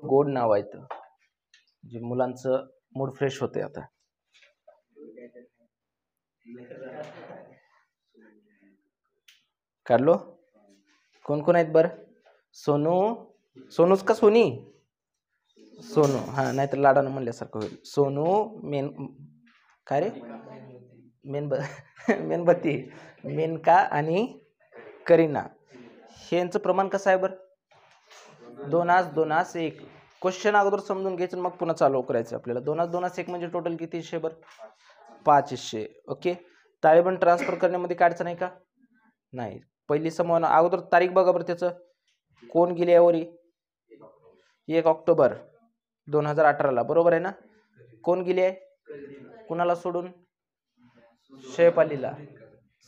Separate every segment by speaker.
Speaker 1: गोड नाव आहे तर जे मुलांचं मूड फ्रेश होते आता. काढलो. कोण कोण आहेत बरं? सोनू. सोनूच का सोनी? सोनू. हा, नाहीतर लाडानं म्हणल्यासारखं होईल. सोनू, काय रे, मेणबत्ती, मेनका आणि करीना. यांचं प्रमाण कसं आहे बरं? 2:1. क्वेश्चन अगोदर समजून घ्यायचं मग पुन्हा चालू करायचं आपल्याला. 2:1 म्हणजे टोटल किती हिस्से बरं? 5 हिस्से. ओके. ताळेबंद ट्रान्सफर करण्यामध्ये काय अडचण आहे का? नाही. पहिली समूह अगोदर तारीख बघा बरं त्याचं. कोण गेले यावरी? 1 ऑक्टोबर 2018ला. बरोबर आहे ना? कोण गेले आहे? कुणाला सोडून? शैफालीला.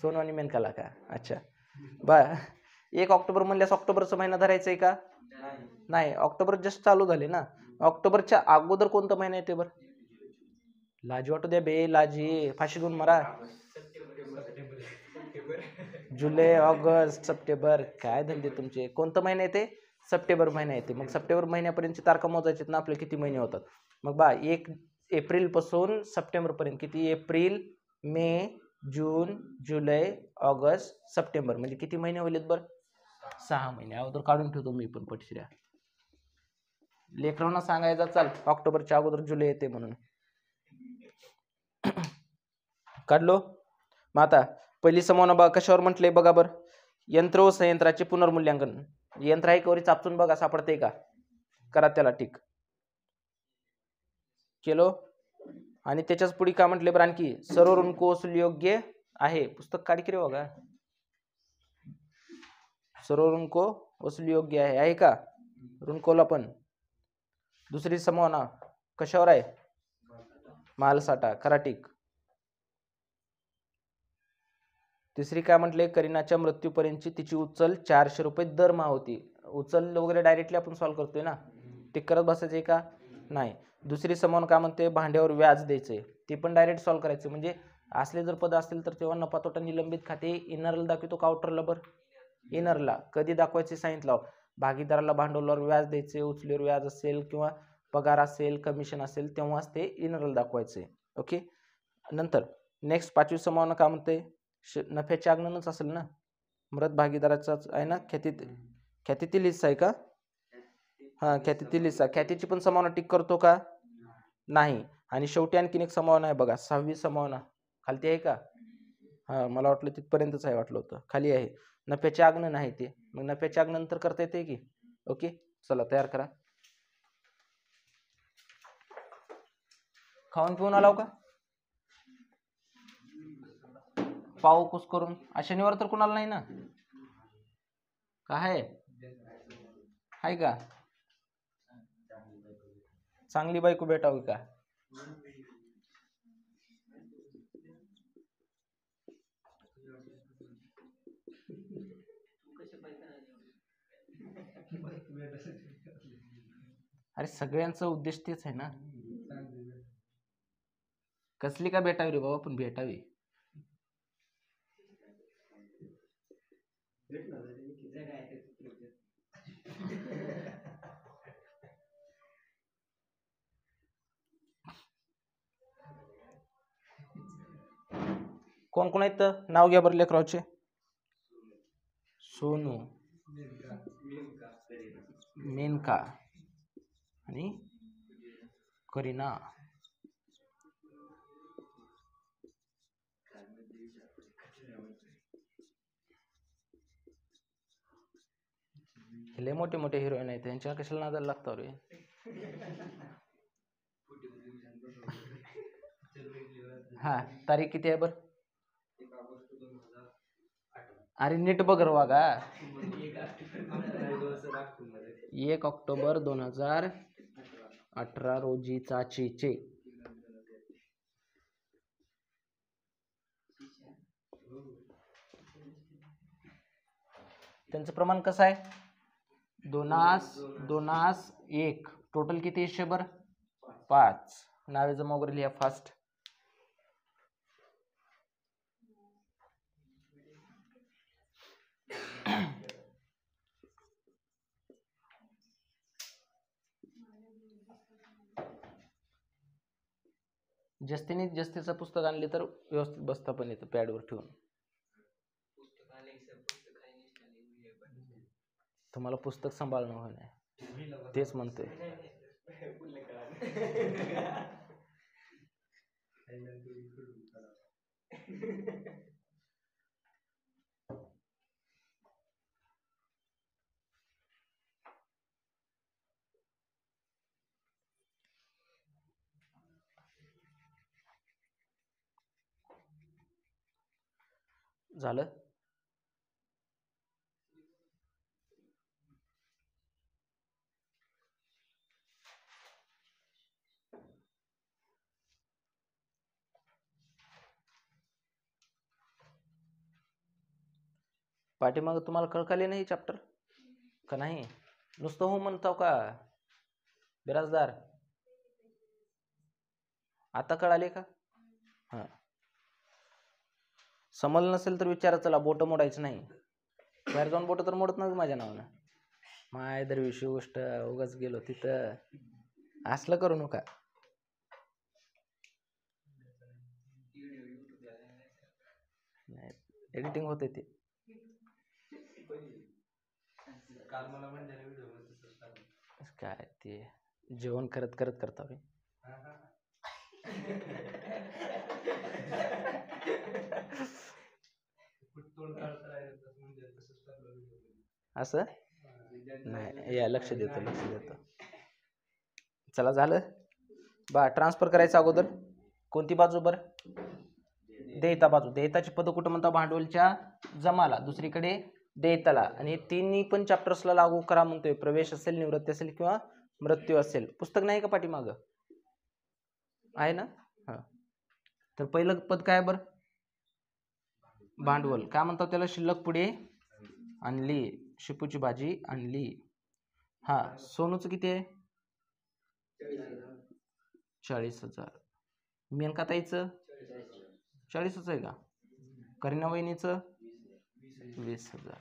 Speaker 1: सोनू आणि मेनकाला का? अच्छा. 1 ऑक्टोबर म्हणल्यास ऑक्टोबरचा महिना धरायचा आहे का? नाही. ऑक्टोबर जस्ट चालू झाले ना. ऑक्टोबरच्या अगोदर कोणता महिना येते बरं? लाजी वाटू द्या बे, लाजी फाशी घेऊन मरा. जुलै, ऑगस्ट, सप्टेंबर. काय धंदे तुमचे? कोणता महिना येते? सप्टेंबर महिना येते. मग सप्टेंबर महिन्यापर्यंतची तारखा मोजायची ना आपले किती महिने होतात? मग 1 एप्रिल पासून सप्टेंबर पर्यंत किती? एप्रिल, मे, जून, जुलै, ऑगस्ट, सप्टेंबर. म्हणजे किती महिने होईल बरं? 6 महिने. अगोदर काढून ठेवतो मी पण पटशिऱ्या. लेकरांना सांगायचा चाल ऑक्टोबरच्या अगोदर जुलै येते म्हणून. काढलो. मग आता पहिली समूह बघा कशावर म्हटले बघा बरं. यंत्र व संयंत्राचे पुनर्मूल्यांकन. यंत्र आहे कवरी चापसून बघा सापडते का? करा त्याला टिक. केलो. आणि त्याच्याच पुढे काय म्हटले बरं आणखी? सर्व ऋणको वसूल योग्य आहे. पुस्तक काढ की रे बघा. सर्व ऋणको वसूल योग्य आहे का? ऋणकोला पण. दुसरी समूह कशावर आहे? मालसाठा. करा टिक. तिसरी काय म्हटले? करीनाच्या मृत्यूपर्यंतची तिची उचल 400 रुपये दरमहा होती. उचल वगैरे डायरेक्टली आपण सॉल्व्ह करतोय ना. टिक करत बसायचे का? नाही. दुसरी समूह काय म्हणते? भांड्यावर व्याज द्यायचे. ते पण डायरेक्ट सॉल्व्ह करायचं. म्हणजे असले जर पद असतील तर तेव्हा नफा तोटा निलंबित खाते इनरला दाखवतो का आउटरला बरं? इनरला. कधी दाखवायचे सांगितलं? भागीदाराला भांडवलावर व्याज द्यायचे, उचलीवर व्याज असेल किंवा पगार असेल, कमिशन असेल तेव्हाच ते इनरला दाखवायचे. ओके. नंतर नेक्स्ट 5वी समूह काय म्हणते? नफ्याचे आगमनच असेल ना. मृत भागीदाराचाच आहे ना. ख्यातीतील हिस्सा आहे का? हा, ख्यातीतील हिस्सा. ख्यातीची पण समूह टिक करतो का? नाही. आणि शेवटी आणखीन एक समूह आहे बघा. 6वी समूह खालती आहे का? हा, मला वाटलं तिथपर्यंतच आहे, वाटलं होतं खाली आहे. नफ्याचे आगमन आहे ते. मग नफ्याचे आगमन तर करता येते की. ओके. चला तयार करा. खाऊन पिऊन आलाव का? पाव कुस करून. शनिवार तर कुणाला नाही ना? काय आहे का? चांगली बायको भेटावी का? अरे सगळ्यांचा उद्देश तेच आहे ना. कसली का भेटावी रे बाबा, पण भेटावी. कोण कोण आहेत? नाव घ्या बरं लेकराचे. सोनू, मेनका आणि करीना. लय मोठे मोठे हिरोईन आहेत, त्यांच्या कशाला नादाला लागतो रे. हा, तारीख किती आहे बरं? अरे नीट बघ रे वागा. 1 ऑक्टोबर 2018 रोजीचा चे. त्यांचं प्रमाण कसं आहे? 2:1. टोटल किती हिस्से बरं? 5. नावे जमा वगैरे लिहा फास्ट. जस्तीने जस्तीचं पुस्तक आणले तर व्यवस्थित बसता पण येतं पॅडवर ठेवून. तुम्हाला पुस्तक सांभाळणं होय नाही तेच म्हणतोय. झालं. पाठीमाग तुम्हाला कळकाले नाही चॅप्टर का नाही? नुसतं हो म्हणतो का बिराजदार? आता कळाले का? हां, समजलं नसेल तर विचारा. चला, बोटं मोडायचं नाही. बाहेर जाऊन बोटं तर मोडत नाही माझ्या नावानं. माय दरविषयी गोष्ट उगाच गेलो तिथं असलं करू नका. एडिटिंग होते ते. काय ते जेवण करत करत करता मी. असं नाही, या लक्ष देतो. चला, झालं बा. ट्रान्सफर करायचं अगोदर कोणती बाजू? बरं, देयता बाजू. देयताची पद कुठं म्हणता? भांडवलच्या जमाला, दुसरीकडे देयताला. आणि तिन्ही पण चॅप्टर्सला लागू करा म्हणतोय. प्रवेश असेल, निवृत्ती असेल किंवा मृत्यू असेल. पुस्तक नाही का पाठीमाग? आहे ना? हा. तर पहिलं पद काय बरं? भांडवल. काय म्हणतात त्याला? शिल्लक पुढे आणली. शेपूची भाजी आणली. हा, सोनूचं किती आहे? 40,000. मेनकाताईचं 40च आहे का? करीना वहिनीचं 20,000.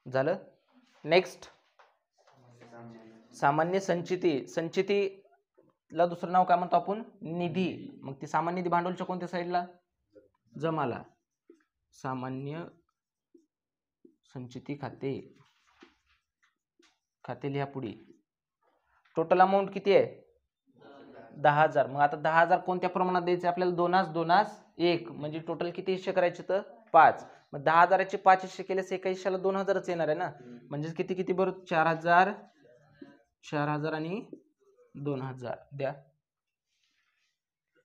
Speaker 1: झालं. नेक्स्ट, सामान्य संचिती. संचितीला दुसरं नाव काय म्हणतो आपण? निधी. मग ती सामान्य निधी भांडवलच्या कोणत्या साईडला? जमाला. सामान्य संचिती खाते लिहा पुढे. टोटल अमाऊंट किती आहे? 10,000. मग आता 10,000 कोणत्या प्रमाणात द्यायचे आपल्याला? 2:1. म्हणजे टोटल किती हिस्से करायचे तर? 5. मग 10,000चे 5 हिस्से केल्यास एका हिश्श्याला 2,000च येणार आहे ना. म्हणजे किती बरोबर? 4,000 आणि 2,000 द्या.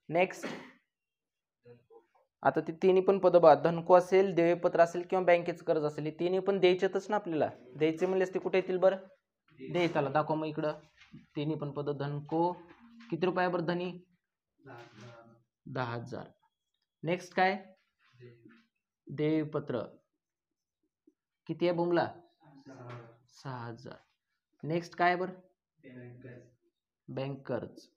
Speaker 1: नेक्स्ट, आता ती तिन्ही पण पद बघा. धनको असेल, देयपत्र असेल किंवा बँकेचं कर्ज असेल, हे तिन्ही पण द्यायचेच ना आपल्याला. द्यायचे म्हणलेस ते कुठे येतील बरं? देयताला. दाखवा मग इकडं. तिन्ही पण पद. धनको किती रुपये बरं? धनी 10,000. नेक्स्ट काय? देयपत्र किती आहे बुमला? 6,000. नेक्स्ट काय बरं? बँक कर्ज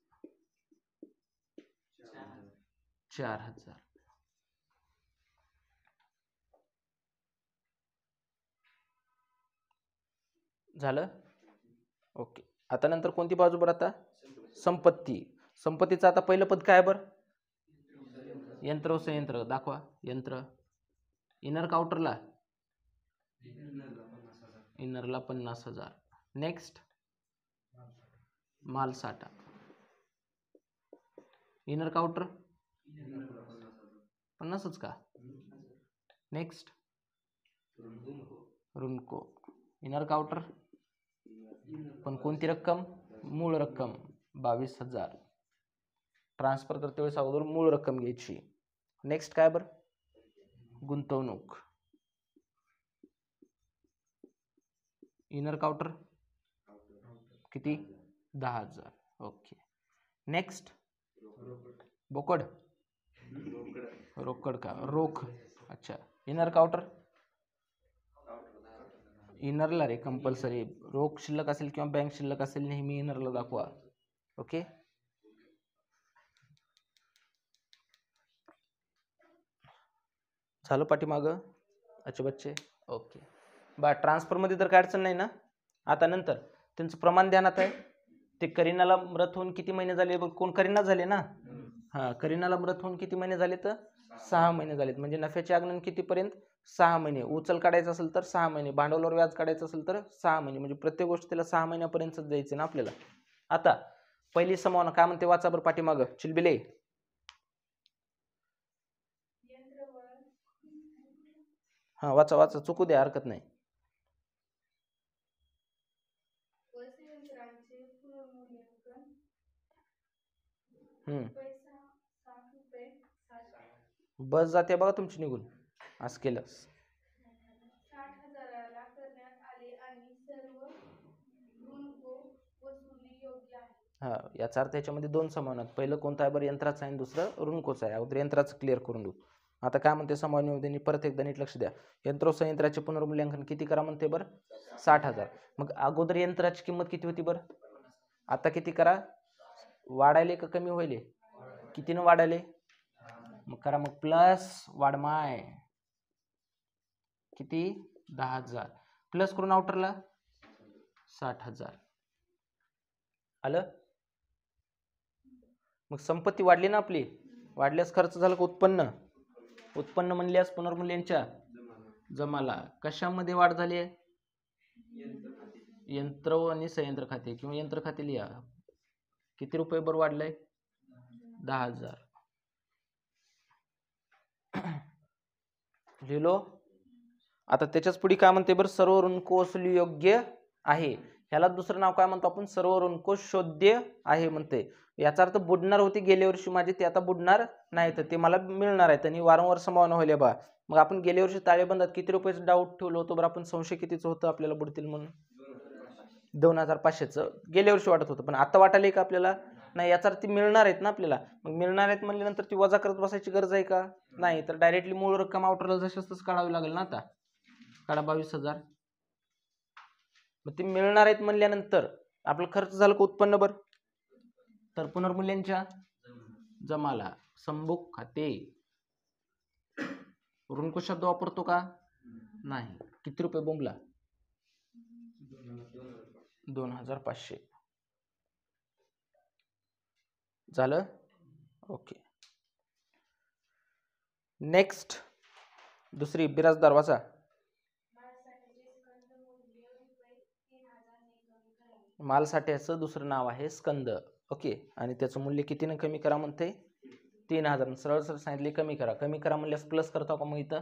Speaker 1: 4,000. झालं. ओके. आता नंतर कोणती बाजू बरं? आता संपत्ती. संपत्तीचं आता पहिलं पद काय बरं? यंत्र संयंत्र. दाखवा. यंत्र. इनर काउंटरला इनरला 50,000. नेक्स्ट, माल साठा. इनर काउंटर 50च का? नेक्स्ट, रुनको. इनर काउंटर पण कोणती रक्कम? मूळ रक्कम 22,000. ट्रान्सफर करते वेळेस अगोदर मूळ रक्कम घ्यायची. नेक्स्ट काय बरं? गुंतवणूक. इनर काउंटर किती? 10,000. ओके. नेक्स्ट, बोकड. रोकड का? रोख. अच्छा. इनर काउंटर इनरला रे कंपल्सरी. रोख शिल्लक असेल किंवा बँक शिल्लक असेल नेहमी इनरला दाखवा. ओके. झालं पाठीमाग? अच्छा बच्चे. ओके बा. ट्रान्सफर मध्ये तर काय अडचण नाही ना. आता नंतर त्यांचं प्रमाण ध्यानात आहे. ते करीनाला मृत होऊन किती महिने झाले? कोण? करीना झाले ना. हा, करीनाला मृत होऊन किती महिने झाले? तर 6 महिने झालेत. म्हणजे नफ्याचे आगमन कितीपर्यंत? 6 महिने. उचल काढायचं असेल तर 6 महिने, भांडवलावर व्याज काढायचं असेल तर 6 महिने. म्हणजे प्रत्येक गोष्टीला 6 महिन्यापर्यंतच द्यायचं ना आपल्याला. आता पहिली संभावना काय म्हणते? वाचा बरं पाठीमागं चिलबिले. हा, वाचा वाचा, चुकू द्या, हरकत नाही. बस जाते बघा तुमची निघून, असं केलं.
Speaker 2: 60,000ला करण्यात आले आणि सर्व ऋण वसुली योग्य आहे.
Speaker 1: हा, याचा अर्थ याच्यामध्ये दोन संभावना. पहिलं कोणतं आहे बरं? यंत्राचं आहे, आणि दुसरं ऋणकोचं आहे. अगोदर यंत्राचं क्लिअर करून देऊ. आता काय म्हणते संभावनेमध्ये? परत एकदा नीट लक्ष द्या. यंत्राचे पुनर्मूल्यांकन किती करा म्हणते बरं? 60,000. मग अगोदर यंत्राची किंमत किती होती बरं? आता किती करा? वाढायले का कमी होईल? कितीनं वाढायले? मग करा मग प्लस वाढमाय किती? 10,000 प्लस करून आउटरला 60,000 आलं. मग संपत्ती वाढली ना आपली. वाढल्यास खर्च झाला का उत्पन्न? उत्पन्न म्हणल्यास पुनर्मूल्यांच्या जमाला. कशामध्ये वाढ झाली आहे? यंत्र आणि संयंत्र खाते किंवा यंत्र खाते लिहा. किती रुपये बरं वाढलंय? 10,000. लिहिलो. आता त्याच्याच पुढे काय म्हणते बरं? सर्व ऋणकोष योग्य आहे. ह्याला दुसरं नाव काय म्हणतो आपण? सर्व ऋणकोष शोध्य आहे म्हणते. याचा अर्थ बुडणार होती गेल्या वर्षी माझे, ते आता बुडणार नाही, तर ते मला मिळणार आहे. आणि वारंवार संभावना होईल बा. मग आपण गेल्या वर्षी ताळेबंदात किती रुपयाचं डाऊट ठेवलं होतं बरं आपण? संशय कितीचं होतं आपल्याला बुडतील म्हणून? 2,500चं गेल्या वर्षी वाटत होतं, पण आता वाटायला का आपल्याला? नाही. याचा अर्थ मिळणार आहेत ना आपल्याला. मग मिळणार आहेत म्हणल्यानंतर ती वजा करत बसायची गरज आहे का? नाही. तर डायरेक्टली मूळ रक्कम आउटरला जशाच तसं काढावी लागेल ना. आता काढा 22,000. मग ते मिळणार आहेत म्हणल्यानंतर आपलं खर्च झालं का उत्पन्न बरं? तर पुनर्मूल्यांच्या जमाला संभोग खाते. ऋणकोष शब्द वापरतो का? नाही. किती रुपये बोंबला? 2,500 झालं. ओके. नेक्स्ट दुसरी बिराजदार वाचा. मालसाठ्याचं दुसरं नाव आहे स्कंद. ओके. आणि त्याचं मूल्य कितीने कमी करा म्हणते? 3,000. सरळ सरळ सांगितले कमी करा. कमी करा म्हणल्यास प्लस करता का मग इथं?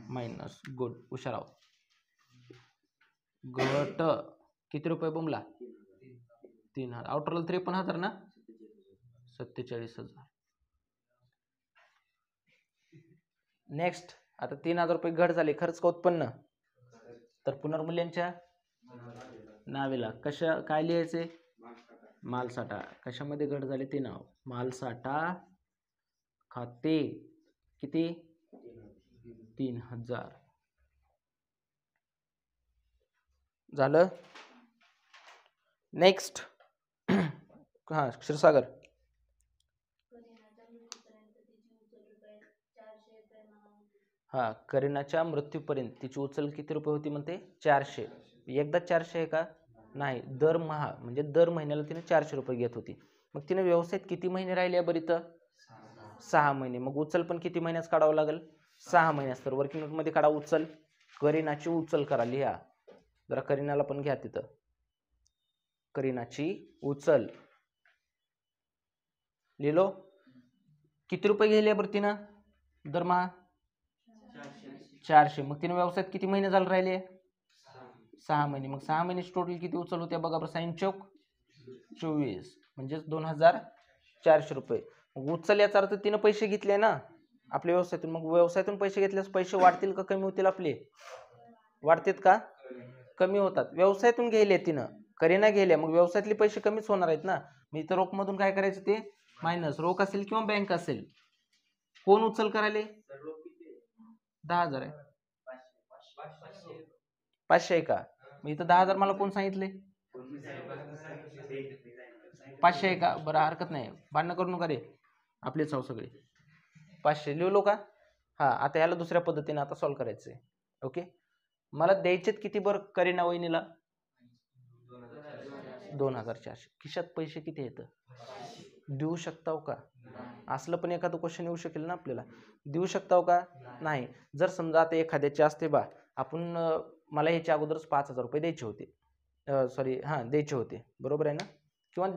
Speaker 1: मायनस. गुड, हुशार आहोत. घट किती रुपये बोंबला? 3,000. आउटरला 53,000 ना. 47,000. नेक्स्ट. आता 3,000 रुपये घट झाले. खर्च का उत्पन्न? तर पुनर्मूल्यांच्या नावेला कशा काय लिहायचे? मालसाठा. कशामध्ये घट झाली ते नाव? मालसाठा खाते. किती? 3,000 झालं. नेक्स्ट. हा, क्षीरसागर. हा, करीनाच्या मृत्यूपर्यंत तिची उचल किती रुपये होती म्हणते? 400. एकदा 400 आहे का? नाही. दरमहा म्हणजे दर महिन्याला तिने 400 रुपये घेत होती. मग तिने व्यवसायात किती महिने राहिले बरं इथं? 6 महिने. मग उचल पण किती महिन्यात काढावं लागेल? 6 महिन्यात. तर वर्किंग नोटमध्ये काढा उचल. करीनाची उचल करा, लिहा जरा. करीनाला पण घ्या तिथं. करीनाची उचल लिहिलो. किती रुपये गेले बरं तिनं दरमहा? 400. मग तिने व्यवसायात किती महिने झाले राहिले? 6 महिने. मग 6 महिन्याची टोटल किती उचल होते बघा बरं? 24 म्हणजेच 2,400 रुपये. मग उचल याचा अर्थ तिनं पैसे घेतले ना आपल्या व्यवसायातून. मग व्यवसायातून पैसे घेतल्यास पैसे वाढतील का कमी होतील आपले? वाढतात का? कमी होतात. व्यवसायातून घ्यायले तिनं, करीना घ्यायले, मग व्यवसायातले पैसे कमीच होणार आहेत ना. मी तर रोख मधून काय करायचं? ते मायनस. रोख असेल किंवा बँक असेल. कोण उचल करायले? 10,000 आहे. 500 आहे का? मी इथं 10,000 मला कोण सांगितले? 500 आहे का? बरं, हरकत नाही, भांडणं करू नका रे, आपलेच आहो सगळे. 500 लिहिलो का? हा. आता याला दुसऱ्या पद्धतीने आता सॉल्व्ह करायचंय. ओके. मला द्यायचेत किती बरं करीना वहिनीला? 2400. खिशात पैसे किती येतं? देऊ शकताव का? असलं पण एखादं क्वेश्चन येऊ शकेल ना आपल्याला. देऊ शकताव का? नाही. जर समजा आता एखाद्याचे असते बा, आपण मला याच्या अगोदरच 5000 रुपये द्यायचे होते, द्यायचे होते, बरोबर आहे ना, किंवा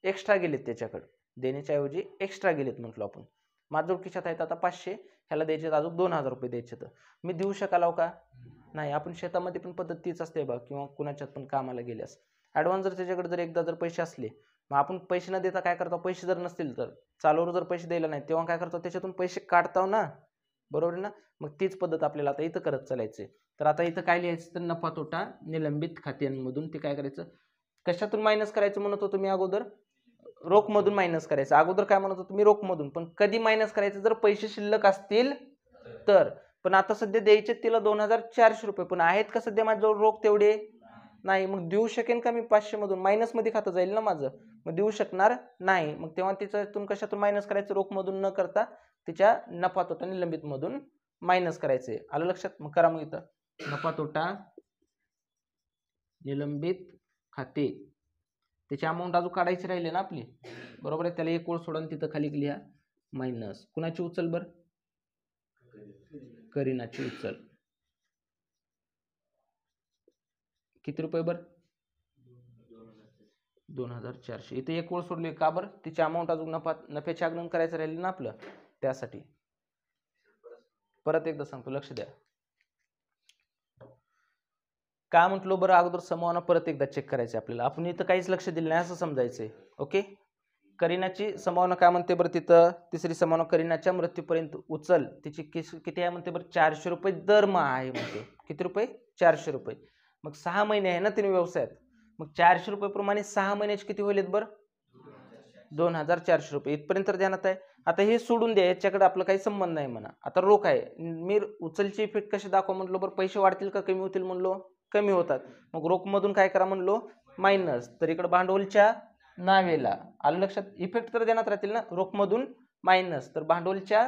Speaker 1: एक्स्ट्रा गेलेत त्याच्याकडे, देण्याच्या ऐवजी एक्स्ट्रा गेलेत म्हटलो आपण. माझ्याजवळ खिशात आहेत आता 500, ह्याला द्यायचे अजून 2000 रुपये द्यायचे, तर मी देऊ शकालाव का? नाही. आपण शेतामध्ये पण पद्धत तीच असते बा, किंवा कुणाच्यात पण कामाला गेल्यास ॲडव्हान्स जर त्याच्याकडे जर एकदा जर पैसे असले, मग आपण पैसे न देता काय करतो, पैसे जर नसतील तर चालूवर जर पैसे द्यायला नाही तेव्हा काय करतो, त्याच्यातून पैसे काढताव ना, बरोबर आहे ना. मग तीच पद्धत आपल्याला आता इथं करत चालायचे. तर आता इथं काय लिहायचं, तर नफा तोटा निलंबित खात्यांमधून ते काय करायचं, कशातून मायनस करायचं म्हणत होतो मी अगोदर, रोखमधून मायनस करायचं. अगोदर काय म्हणत होतो मी, रोखमधून. पण कधी मायनस करायचं, जर पैसे शिल्लक असतील तर. पण आता सध्या द्यायचे तिला 2400 रुपये, पण आहेत का सध्या माझ्याजवळ रोख तेवढे? नाही. मग देऊ शकेन का मी 500 मधून? मायनस मध्ये खातं जाईल ना माझं, मग देऊ शकणार नाही. मग तेव्हा तिच्यातून कशातून मायनस करायचं, रोखमधून न करता तिच्या नफा तोटा निलंबित मधून मायनस करायचे. आलं लक्षात? मग करा मग इथं नफा तोटा निलंबित खाते, त्याची अमाऊंट अजून काढायची राहिले ना आपली, बरोबर आहे. त्याला एक ओळ सोडून तिथं खाली लिहा मायनस. कुणाची उचल बर? करीनाची उचल. किती रुपये बर? 2400. इथे एक ओळ सोडली का बर? तिची अमाऊंट अजून नफ्याची आगमन करायचं राहिले ना आपलं, त्यासाठी. परत एकदा सांगतो, लक्ष द्या. का म्हटलो बरं, अगोदर समूहानं परत एकदा चेक करायचं आपल्याला. आपण इथं काहीच लक्ष दिलं नाही असं समजायचंय. ओके. करीनाची समभावना काय म्हणते बरं तिथं, तिसरी समभावना, करीनाच्या मृत्यूपर्यंत उचल तिची किती आहे म्हणते बरं, 400 रुपये दरमहा आहे म्हणते. किती रुपये? 400 रुपये. मग 6 महिने आहे ना तिने व्यवसायात, मग 400 रुपये प्रमाणे 6 महिन्याचे किती होईल बरं? 2400 रुपये. इथपर्यंत तर ध्यानात आहे. आता हे सोडून द्या, याच्याकडे आपलं काही संबंध नाही म्हणा. आता रोख आहे. मी उचलची इफेक्ट कशी दाखवा म्हणलो बरं, पैसे वाढतील का कमी होतील म्हणलो? कमी होतात. मग रोखमधून काय करा म्हणलो, मायनस. तर इकडे भांडवलच्या नावेला, आलं लक्षात? इफेक्ट तर देण्यात राहतील ना, रोखमधून मायनस, तर भांडवलच्या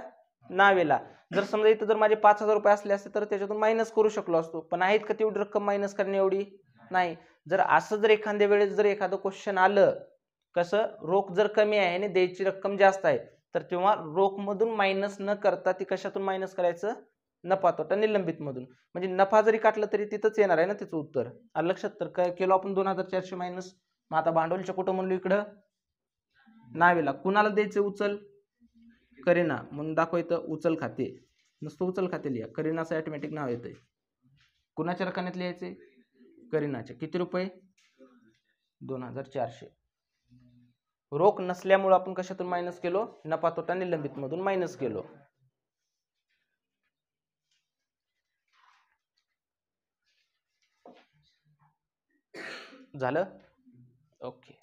Speaker 1: नावेला. जर समजा इथं जर माझे 5000 रुपये असले असते तर त्याच्यातून मायनस करू शकलो असतो, पण आहेत का तेवढी रक्कम मायनस करणे एवढी? नाही. जर असं जर एखाद्या वेळेस जर एखादं क्वेश्चन आलं, कसं, रोख जर कमी आहे आणि द्यायची रक्कम जास्त आहे, तर तेव्हा रोखमधून मायनस न करता ती कशातून मायनस करायचं, नफा तोटा निलंबित मधून. म्हणजे नफा जरी काटलं तरी तिथंच येणार आहे ना त्याचं उत्तर. आलं लक्षात? तर काय केलो आपण, 2400 मायनस. मग आता भांडवलच्या कुठं म्हणलो, इकडं नावेला. कुणाला द्यायचं उचल? करीना. म्हणून दाखवायचं उचल खाते, नुसतं उचल खाते लिहा. करीनाचं ऑटोमॅटिक नाव येतंय. कुणाच्या रकान्यात लिहायचे? करीनाचे. किती रुपये? 2400. रोख नसल्यामुळे आपण कशातून मायनस केलो, नफा तोटा निलंबित मधून मायनस केलो. झालं? ओके.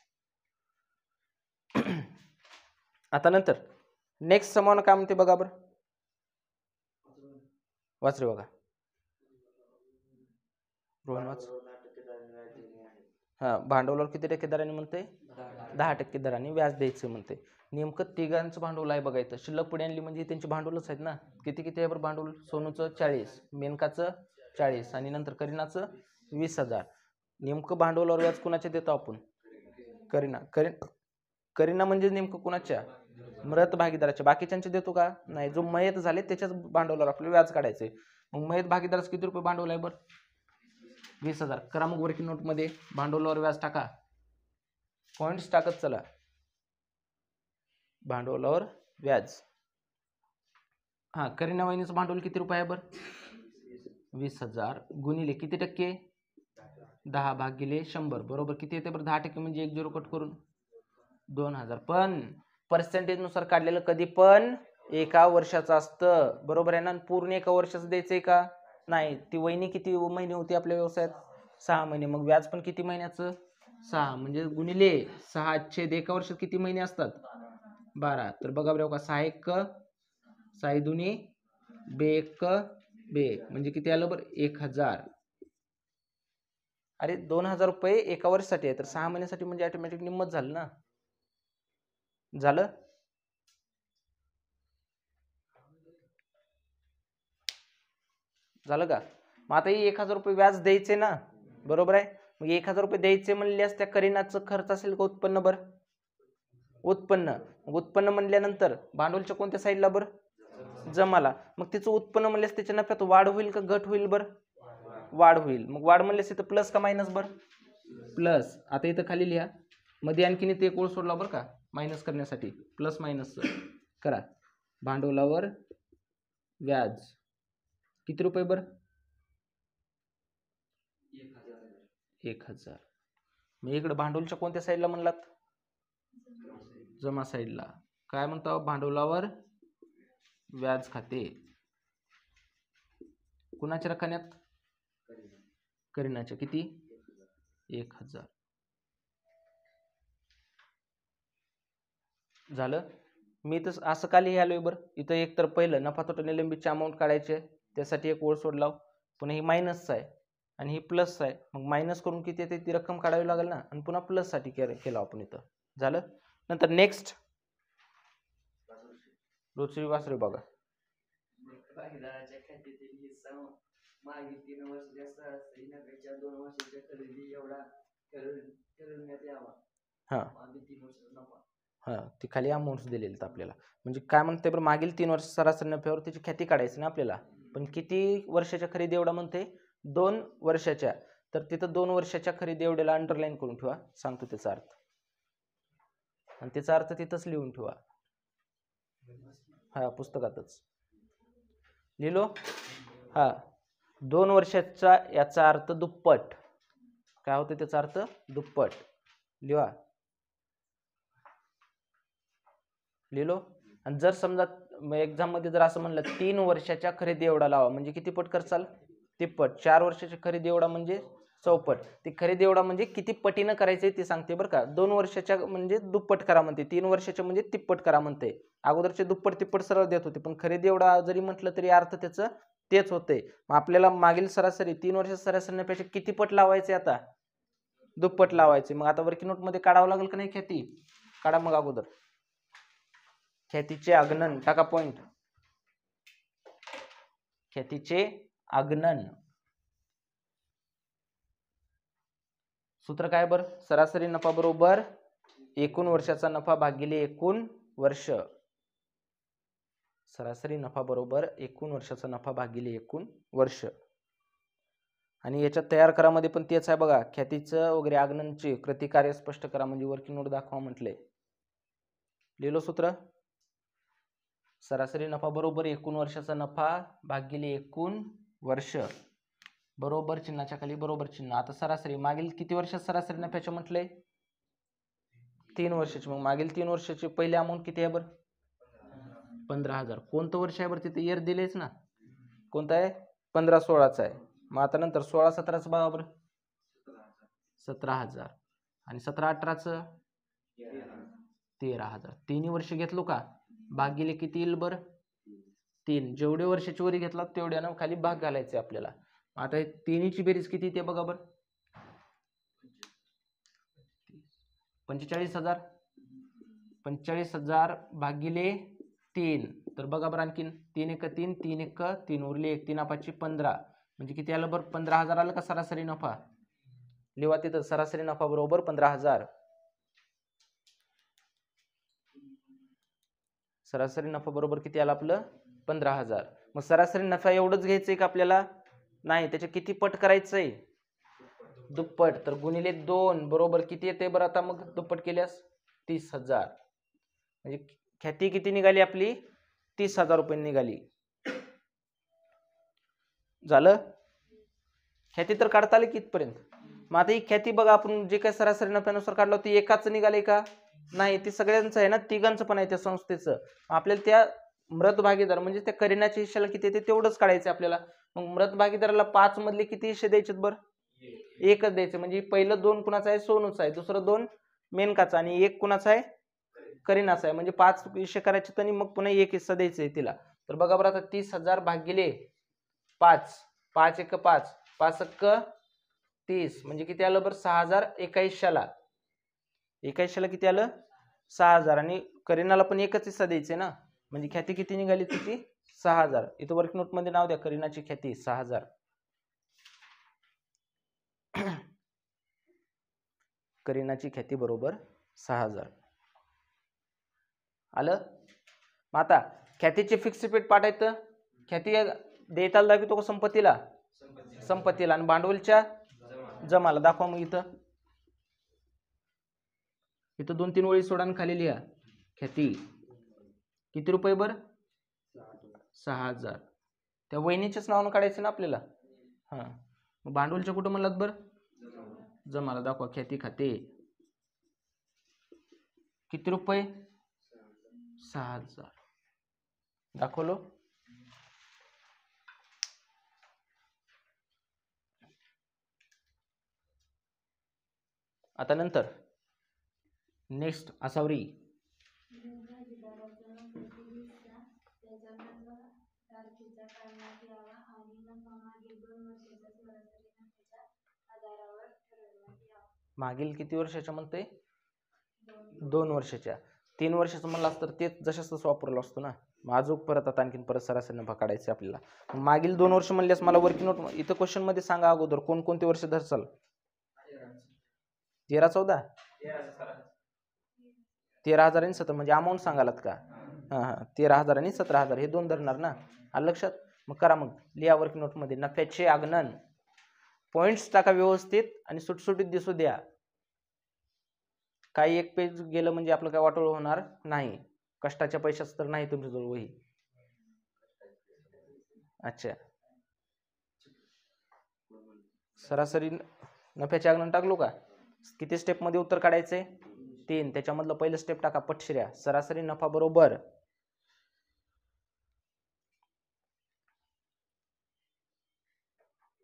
Speaker 1: आता नंतर नेक्स्ट समभावना काय म्हणते बघा बरं, वाच रे बघा, रोहन वाच. हा, भांडवलावर किती टक्के दराने म्हणते? 10% दराने व्याज द्यायचं म्हणते. नेमकं तिघांचं भांडवल आहे बघा इथं. शिल्लक पुढे आणली म्हणजे त्यांची भांडवलच आहेत ना. किती किती आहे बरं भांडवल? सोनूचं 40, मेनकाचं 40 आणि नंतर करीनाचं 20,000. नेमकं भांडवलावर व्याज कुणाच्या देतो आपण? करीना म्हणजे नेमकं कुणाच्या? मृत भागीदाराच्या. बाकीच्यांचे देतो का? नाही. जो मयत झाले त्याच्याच भांडवलावर आपलं व्याज काढायचंय. मग मयत भागीदाराचं किती रुपये भांडवल आहे बरं? 20,000. करा मग वर्किंग नोट मध्ये भांडवलावर व्याज टाका, पॉइंट्स टाकत चला. भांडवलावर व्याज. हा, करीना वहिनीचं भांडवल किती रुपये आहे बरं? 20,000 गुणिले किती टक्के? 10 भागिले 100. बरोबर किती येते बरं? 10% म्हणजे 1 0 कट करून 2000. पण पर्सेंटेज नुसार काढलेलं कधी पण एका वर्षाचं असतं, बरोबर आहे ना. पूर्ण एका वर्षाचं द्यायचंय का? नाही. ती वहिनी किती महिने होती आपल्या व्यवसायात? 6 महिने. मग व्याज पण किती महिन्याचं? 6. म्हणजे गुणिले 6 एका वर्षात किती महिने असतात? 12. तर बघा बरं का, 6 1 6 2 बे 1 बे 1 म्हणजे किती आलं बरं? 1000. अरे 2000 रुपये एका वर्षासाठी आहे, तर 6 महिन्यासाठी म्हणजे ऑटोमॅटिक निम्मत झालं ना. झालं? झालं का? मग आता 1000 रुपये व्याज द्यायचे ना, बरोबर आहे. मग 1000 रुपये द्यायचे म्हणल्यास त्या करीनाचं खर्च असेल का उत्पन्न? बरं उत्पन्न. मग उत्पन्न म्हणल्यानंतर भांडवलच्या कोणत्या साईडला? बरं जमाला. मग तिचं उत्पन्न म्हणल्यास त्याच्या नफ्यात वाढ होईल का घट होईल? बरं वाढ होईल. मग वाढ म्हणल्यास इथं प्लस का मायनस? बरं प्लस. आता इथं खाली लिहा, मध्ये आणखीन इथे एक ओळ सोडला बरं का मायनस करण्यासाठी, प्लस मायनस करा. भांडवलावर व्याज किती रुपये? बरं 1000. मग इकडे भांडवलच्या कोणत्या साईडला म्हणलात? जमा साईडला. काय म्हणतो? भांडवलावर व्याज खाते कुणाच्या रखान्यात? करीनाच्या. किती? 1000. झालं. मी तर असं का लिहालोय? बरं इथं एक तर पहिलं नफा तोटा निलंबितची अमाऊंट काढायची, त्यासाठी एक ओळ सोडला. पुन्हा ही मायनस आहे आणि ही प्लस आहे. मग मायनस करून किती येते ती रक्कम काढावी लागेल ना, आणि पुन्हा प्लस साठी केलं आपण इथं. झालं. नंतर नेक्स्ट रोजची वासरे बघा.
Speaker 3: मागील 3 वर्षाच्या सरासरी नफ्याच्या 2 वर्षाच्या खरेदी एवढा ठरवण्यात यावा. मागील 3 वर्षाचा नफा.
Speaker 1: ती खाली अमाऊंट्स दिलेली आपल्याला. म्हणजे काय म्हणते? बरं मागील 3 वर्ष सरासरी नफ्यावर त्याची ख्याती काढायची ना आपल्याला. पण किती वर्षाच्या खरेदी एवढा म्हणते? 2 वर्षाच्या. तर तिथं 2 वर्षाच्या खरेदी एवढ्याला अंडरलाईन करून ठेवा, सांगतो त्याचा अर्थ, आणि त्याचा अर्थ तिथंच लिहून ठेवा. पुस्तकातच लिहिलो. 2 वर्षाचा याचा अर्थ दुप्पट. काय होतं त्याचा अर्थ? दुप्पट. लिहा. लिहिलो. आणि जर समजा एक्झाम मध्ये जर असं म्हणलं 3 वर्षाच्या खरेदी एवढा लावा, म्हणजे किती पट करचाल? तिप्पट. 4 वर्षाची खरेदी एवढा म्हणजे चौपट. ती खरेदी एवढा म्हणजे किती पटीनं करायचंय ते सांगते बरं का. 2 वर्षाच्या म्हणजे दुप्पट करा म्हणते, 3 वर्षाच्या म्हणजे तिप्पट करा म्हणते. अगोदरचे दुप्पट तिप्पट सरळ देत होते, पण खरेदी एवढा जरी म्हटलं तरी अर्थ त्याचं तेच होते. मग आपल्याला मागील सरासरी 3 वर्ष सरासरी नफ्याचे किती पट लावायचे? आता दुप्पट लावायचे. मग आता वर्किंग नोट मध्ये काढावं लागेल का नाही ख्याती? काढा मग अगोदर. ख्यातीचे आगणन टाका पॉइंट. ख्यातीचे आगणन सूत्र काय? बरं सरासरी नफा बरोबर एकूण वर्षाचा नफा भागिले एकूण वर्ष. सरासरी नफा बरोबर एकूण वर्षाचा नफा भागिले एकूण वर्ष. आणि याच्यात तयार करामध्ये पण तेच आहे बघा. ख्यातीचं वगैरे आगणनचे कृतिकार्य स्पष्ट करा, म्हणजे वर्किंग नोट दाखवा म्हटले. लिहिलो सूत्र. सरासरी नफा बरोबर एकूण वर्षाचा नफा भागिले एकूण वर्ष. बरोबर चिन्हाच्या खाली बरोबर चिन्ह. आता सरासरी मागील किती वर्षात सरासरी नफ्याचे म्हटले? 3 वर्षाचे. मग मागील 3 वर्षाचे पहिले अमाऊंट किती आहे? बरं 15,000. कोणतं वर्ष आहे? बरं तिथे इयर दिलेच ना. कोणतं आहे? 15-16चं आहे. मग आता नंतर 16-17चं बघा बरं. 17,000. आणि 17-18चं 13,000. तिन्ही वर्ष घेतलो का भागिले किती येईल? बरं 3. जेवढे वर्षाची वरी घेतला तेवढ्यानं खाली भाग घालायचे आपल्याला. आता तिन्हीची बेरीज किती ते बघा बरं. 45,000. 45,000 भागिले 3. तर बघा बरं आणखीन 3 1 3 3 1 3 उरले 1 3 5 15. म्हणजे किती आलं बरं? 15,000 आलं का सरासरी नफा? लिहा तिथं सरासरी नफा बरोबर 15,000. सरासरी नफा बरोबर किती आला आपलं? 15,000. मग सरासरी नफा एवढंच घ्यायचंय का आपल्याला? नाही, त्याचे किती पट करायचंय? दुप्पट. तर गुणिले 2 बरोबर किती येते बरं? आता मग दुप्पट केल्यास 30,000. म्हणजे ख्याती किती निघाली आपली? 30,000 रुपये निघाली. झालं. ख्याती तर काढता आली कितपर्यंत. मग आता ही ख्याती बघा, आपण जे काय सरासरी नफ्यानुसार काढलं ती एकाच निघाले का? नाही, ती सगळ्यांचं आहे ना, तिघांचं पण आहे त्या संस्थेचं. आपल्याला त्या मृत भागीदार म्हणजे त्या करीनाच्या हिश्श्याला किती येते तेवढंच काढायचं आपल्याला. मग मृत भागीदाराला 5 मधले किती हिस्से द्यायचे? बरं एकच द्यायचे. म्हणजे पहिलं 2 कुणाचं आहे? सोनूचं आहे. दुसरं 2 मेनकाचं आणि 1 कुणाचं आहे? करीनाचं आहे. म्हणजे 5 हिस्से करायचे आणि मग पुन्हा 1 हिस्सा द्यायचा आहे तिला. तर बघा बरं आता 30,000 भागिले 5. 5 1 5 5 1 30. म्हणजे किती आलं बरं? 6,000 एका हिश्श्याला. एका हिश्श्याला किती आलं? 6,000. आणि करीनाला पण एकच हिस्सा द्यायचे ना. म्हणजे ख्याती किती निघाली तिची? 6,000. इथं वर्क नोट मध्ये नाव द्या करीनाची ख्याती 6,000. करीनाची ख्याती बरोबर 6000. आलं. मग आता ख्यातीचे फिक्स पेड पाठ आहेत. ख्याती देयताला दाखवतो का संपत्तीला? संपत्तीला. आणि भांडवलच्या जमाला दाखवा. मग इथं 2-3 ओळी सोडा आणि खाली लिहा. ख्याती किती रुपये बर? 6000. त्या वहिनीच्याच नावानं काढायचं ना आपल्याला. हां, मग भांडवलच्या कुठं म्हणलात बर? जमाला दाखवा. ख्याती खाते किती रुपये? 6000. दाखवलो. आता नंतर नेक्स्ट असावरी. मागील किती वर्षाच्या म्हणते? 2 वर्षाच्या. 3 वर्षाचं म्हणलं तर तेच जशाच तसं वापरलं असतो ना. मग अजून परत आता आणखीन परत सरासरी नफा काढायचे आपल्याला. मागील 2 वर्ष म्हणल्यास मला वर्किंग नोट इथं क्वेश्चन मध्ये सांगा अगोदर कोणकोणते वर्ष धरचाल. 13-14 13,000 आणि 17 म्हणजे अमाऊंट सांगालात का? हां 13,000 आणि 17,000 हे दोन धरणार ना. आलं लक्षात. मग करा. मग लिहा वर्किंग नोट मध्ये नफ्याचे आगणन. पॉइंट्स टाका व्यवस्थित आणि सुटसुटीत दिसू द्या. काही एक पेज गेलं म्हणजे आपलं काय वाटोळ होणार नाही. कष्टाच्या पैशाच तर नाही तुमच्याजवळ वही. अच्छा, सरासरी नफ्याचे आगणन टाकलो का? किती स्टेप मध्ये उत्तर काढायचे? 3. त्याच्यामधलं पहिलं स्टेप टाका पटशिऱ्या. सरासरी नफा बरोबर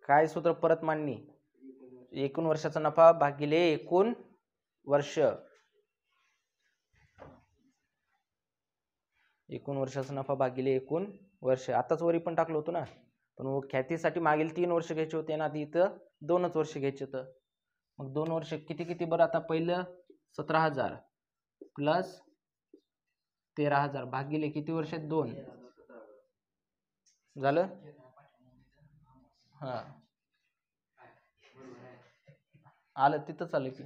Speaker 1: काय सूत्र परत मांडणी? एकूण वर्षाचा नफा भागिले एकूण वर्ष. एकूण वर्षाचा नफा भागिले एकूण वर्ष. आताच वरी पण टाकलं होतं ना. पण ख्यातीसाठी मागील 3 वर्ष घ्यायचे होते ना. इथं 2च वर्ष घ्यायचे होतं. मग 2 वर्ष किती बरं? आता पहिलं 17,000 प्लस 13,000 भागिले किती वर्ष? 2 झालं. हा आलं तिथंच आलं की.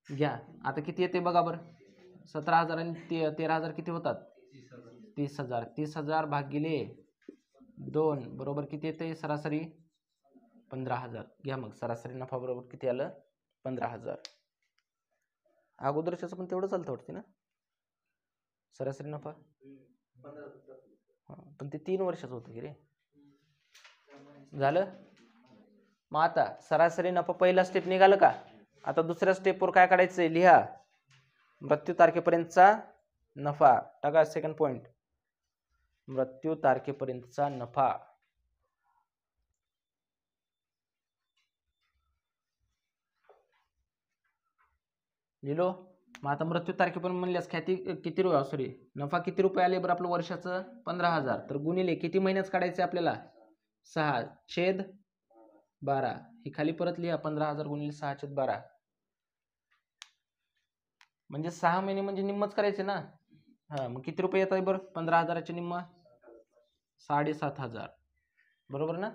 Speaker 1: घ्या आता किती येते बघा बरं. 17,000 आणि 13,000 किती होतात? 30,000. 30,000 भागिले 2 बरोबर किती येते? सरासरी 15,000. घ्या मग सरासरी नफा बरोबर किती आलं? 15,000. अगोदरच्याच पण तेवढं चालतं वाटते ना सरासरी नफा. पण ते 3 वर्षाचं होतं की रे. झालं. मग आता सरासरी नफा पहिला स्टेप निघालं का? आता दुसऱ्या स्टेपवर काय काढायचंय? लिहा मृत्यू तारखेपर्यंतचा नफा. टाका सेकंड पॉइंट. मृत्यू तारखेपर्यंतचा नफा. लिहिलो. मग आता मृत्यू तारखेपर्यंत म्हणल्यास ख्याती किती रुपये? सॉरी नफा किती रुपये आले बरं आपलं वर्षाचं? 15,000. तर गुणिले किती महिन्यात काढायचे आपल्याला? 6/12. ही खाली परत लिहा. 15,000 गुणिले 6/12 म्हणजे 6 महिने म्हणजे निम्मच करायचे ना. हा मग किती रुपये येत आहे बरं? 15,000चे निम्मा 7,500. बरोबर ना.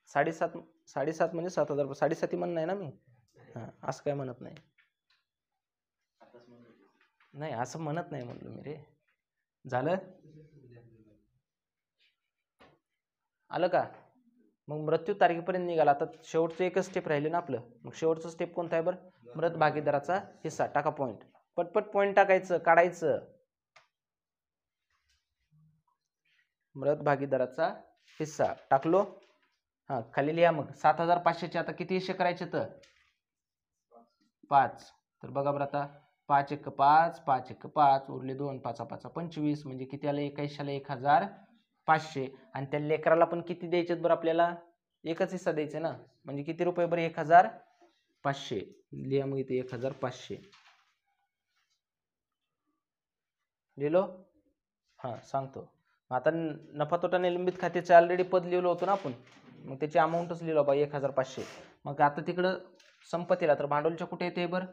Speaker 1: 7.5 म्हणजे 7,000. 7.5 म्हणत नाही ना मी. हा असं काय म्हणत नाही. नाही असं म्हणत नाही म्हणलं मी रे. झालं. आलं का? मग मृत्यू तारखेपर्यंत निघाला. आता शेवटचं एकच स्टेप राहिले ना आपलं. मग शेवटचं स्टेप कोणता आहे बरं? मृत भागीदाराचा हिस्सा. टाका पॉइंट. पटपट पॉइंट टाकायचं काढायचं. मृत भागीदाराचा हिस्सा टाकलो. हा खाली लिहा. मग 7,500चे आता किती हिस्से करायचे? तर 5. तर बघा बरं आता 5 × 5 5 × 5 उरले 2 5 5 25 म्हणजे किती आलं? 21ला 1,500. आणि त्या लेकराला पण किती द्यायचे बरं आपल्याला? एकच हिस्सा द्यायचा ना. म्हणजे किती रुपये बरं? 1,500. लिहा मग इथे 1,500 लिहिलो. हा सांगतो. आता नफा तोटा निलंबित खात्याचे ऑलरेडी पद लिहिलं होतं ना आपण. मग त्याची अमाऊंटच लिहिलो बा 1,500. मग आता तिकडं संपत्तीला तर भांडवलच्या कुठे येते बरं?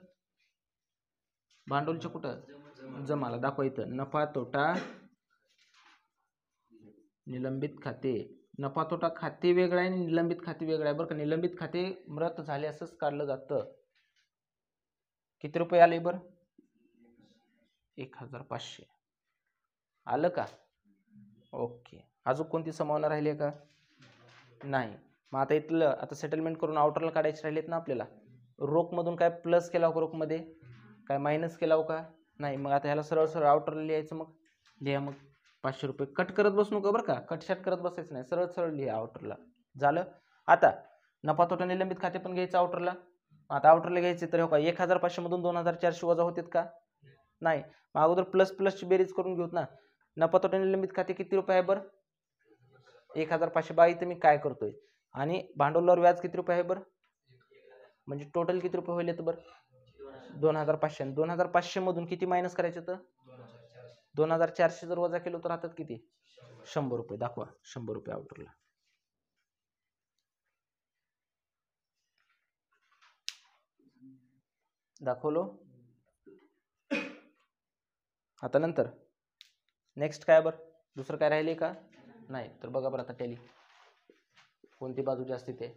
Speaker 1: भांडवलच्या कुठं? जमाला दाखवा इथं. नफा तोटा निलंबित खाते नफा तोटा खाते वेगळं आहे आणि निलंबित खाते वेगळं आहे बरं का. निलंबित खाते मृत झाले असंच काढलं जातं. किती रुपये आले बरं? 1500 आलं का? ओके. अजून कोणती संभावना राहिली आहे का? नाही. मग आता इथलं आता सेटलमेंट करून आउटरला काढायचे राहिलेत ना आपल्याला. रोखमधून काय प्लस केला हो रोखमध्ये, काय मायनस केला हो का? नाही. मग आता ह्याला सरळ सरळ आउटरला लिहायचं. मग लिहा मग 500 रुपये. कट करत बसू नका बरं का, कटशाट करत बसायचं नाही, सरळ सरळ लिहा आउटरला. झालं. आता नफा तोटा निलंबित खाते पण घ्यायचं आउटरला. आता आउटरला घ्यायचे तर हो का 1500 मधून 2400 वजा होतात का? नाही. मग अगोदर प्लस प्लसची बेरीज करून घेऊत ना. नफा तोटा निलंबित खाते किती रुपये आहे बरं? 1500. बा इथं मी काय करतोय, आणि भांडवलावर व्याज किती रुपये आहे बरं? म्हणजे टोटल किती रुपये होईल बरं? 2500. आणि 2500 मधून किती मायनस करायचं तर 2400 जर वजा केलं तर राहतात किती? 100 रुपये. दाखवा 100 रुपये आउटरला. दाखवलो. आता नंतर नेक्स्ट काय बरं? दुसरं काय राहिले का? नाही. तर बघा बरं आता टॅली कोणती बाजू जास्त ते.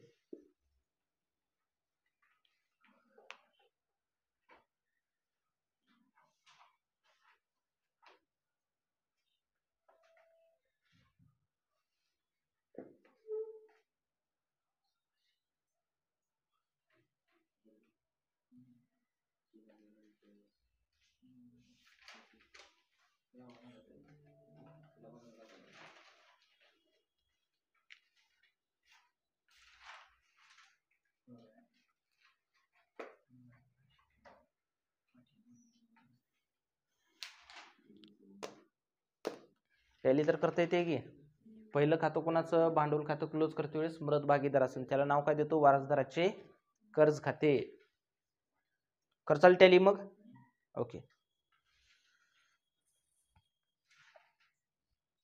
Speaker 1: टॅली तर करता येते की. पहिलं खातं कोणाचं? भांडवल खातं क्लोज करते वेळेस मृत भागीदार असेल त्याला नाव काय देतो? वारसदाराचे कर्ज खाते. करचाल टॅली मग? ओके.